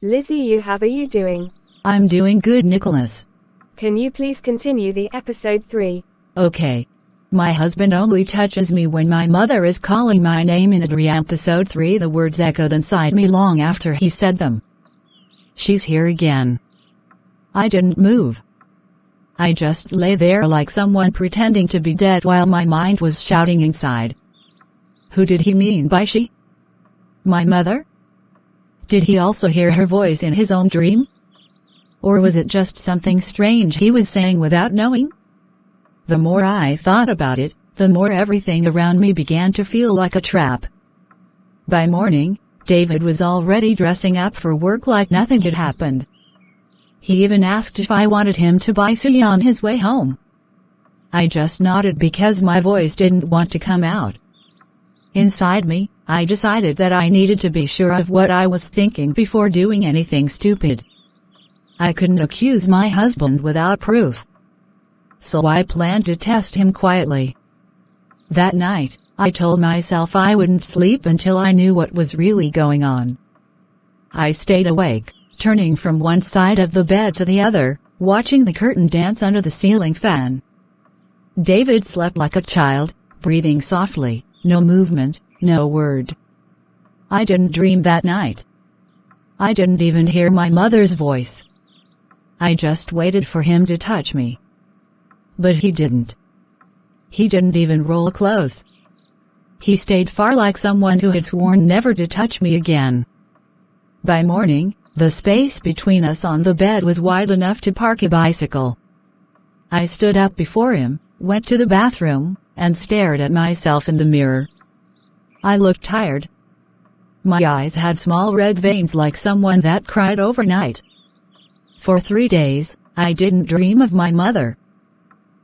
Lizzie, how are you doing? I'm doing good, Nicholas. Can you please continue the episode 3? Okay. My husband only touches me when my mother is calling my name in episode 3. The words echoed inside me long after he said them. She's here again. I didn't move. I just lay there like someone pretending to be dead while my mind was shouting inside. Who did he mean by she? My mother? Did he also hear her voice in his own dream? Or was it just something strange he was saying without knowing? The more I thought about it, the more everything around me began to feel like a trap. By morning, David was already dressing up for work like nothing had happened. He even asked if I wanted him to buy tea on his way home. I just nodded because my voice didn't want to come out. Inside me, I decided that I needed to be sure of what I was thinking before doing anything stupid. I couldn't accuse my husband without proof. So I planned to test him quietly. That night, I told myself I wouldn't sleep until I knew what was really going on. I stayed awake, turning from one side of the bed to the other, watching the curtain dance under the ceiling fan. David slept like a child, breathing softly, no movement, no word. I didn't dream that night. I didn't even hear my mother's voice. I just waited for him to touch me. But he didn't. He didn't even roll close. He stayed far like someone who had sworn never to touch me again. By morning, the space between us on the bed was wide enough to park a bicycle. I stood up before him, went to the bathroom, and stared at myself in the mirror. I looked tired. My eyes had small red veins like someone that cried overnight. For 3 days, I didn't dream of my mother.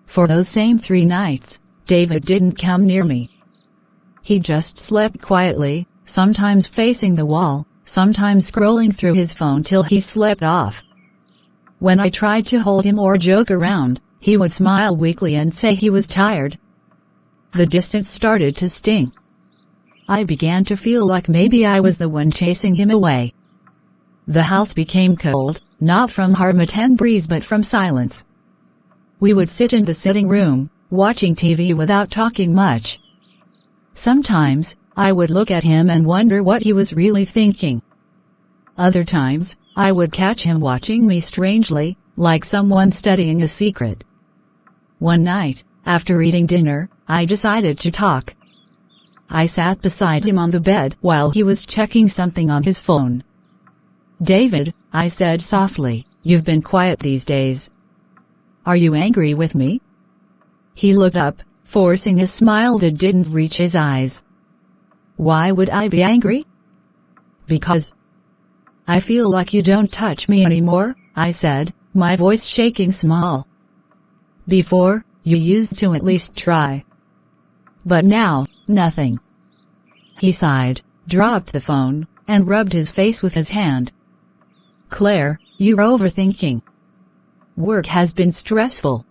For those same 3 nights, David didn't come near me. He just slept quietly, sometimes facing the wall, sometimes scrolling through his phone till he slept off. When I tried to hold him or joke around, he would smile weakly and say he was tired. The distance started to sting. I began to feel like maybe I was the one chasing him away. The house became cold, not from Harmattan breeze but from silence. We would sit in the sitting room, watching TV without talking much. Sometimes, I would look at him and wonder what he was really thinking. Other times, I would catch him watching me strangely, like someone studying a secret. One night, after eating dinner, I decided to talk. I sat beside him on the bed while he was checking something on his phone. "David," I said softly, "you've been quiet these days. Are you angry with me?" He looked up, forcing a smile that didn't reach his eyes. "Why would I be angry?" "Because I feel like you don't touch me anymore," I said, my voice shaking small. "Before, you used to at least try. But now, nothing." He sighed, dropped the phone, and rubbed his face with his hand. "Claire, you're overthinking. Work has been stressful."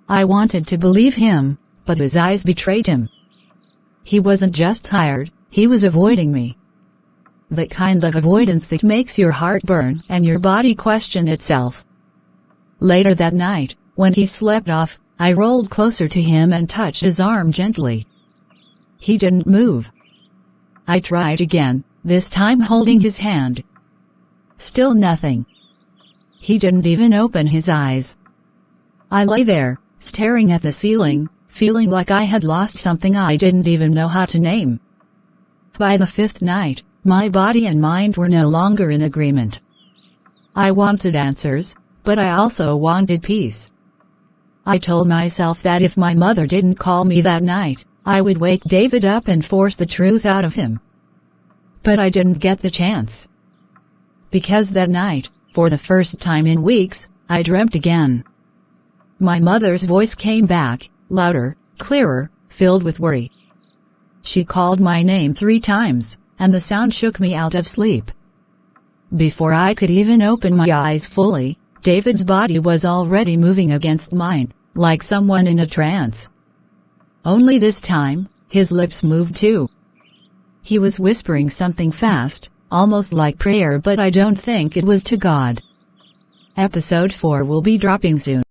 I wanted to believe him, but his eyes betrayed him. He wasn't just tired, he was avoiding me. The kind of avoidance that makes your heart burn and your body question itself. Later that night, when he slept off, I rolled closer to him and touched his arm gently. He didn't move. I tried again, this time holding his hand. Still nothing. He didn't even open his eyes. I lay there, staring at the ceiling, feeling like I had lost something I didn't even know how to name. By the 5th night, my body and mind were no longer in agreement. I wanted answers, but I also wanted peace. I told myself that if my mother didn't call me that night, I would wake David up and force the truth out of him. But I didn't get the chance. Because that night, for the first time in weeks, I dreamt again. My mother's voice came back, louder, clearer, filled with worry. She called my name 3 times, and the sound shook me out of sleep. Before I could even open my eyes fully, David's body was already moving against mine, like someone in a trance. Only this time, his lips moved too. He was whispering something fast, almost like prayer, but I don't think it was to God. Episode 4 will be dropping soon.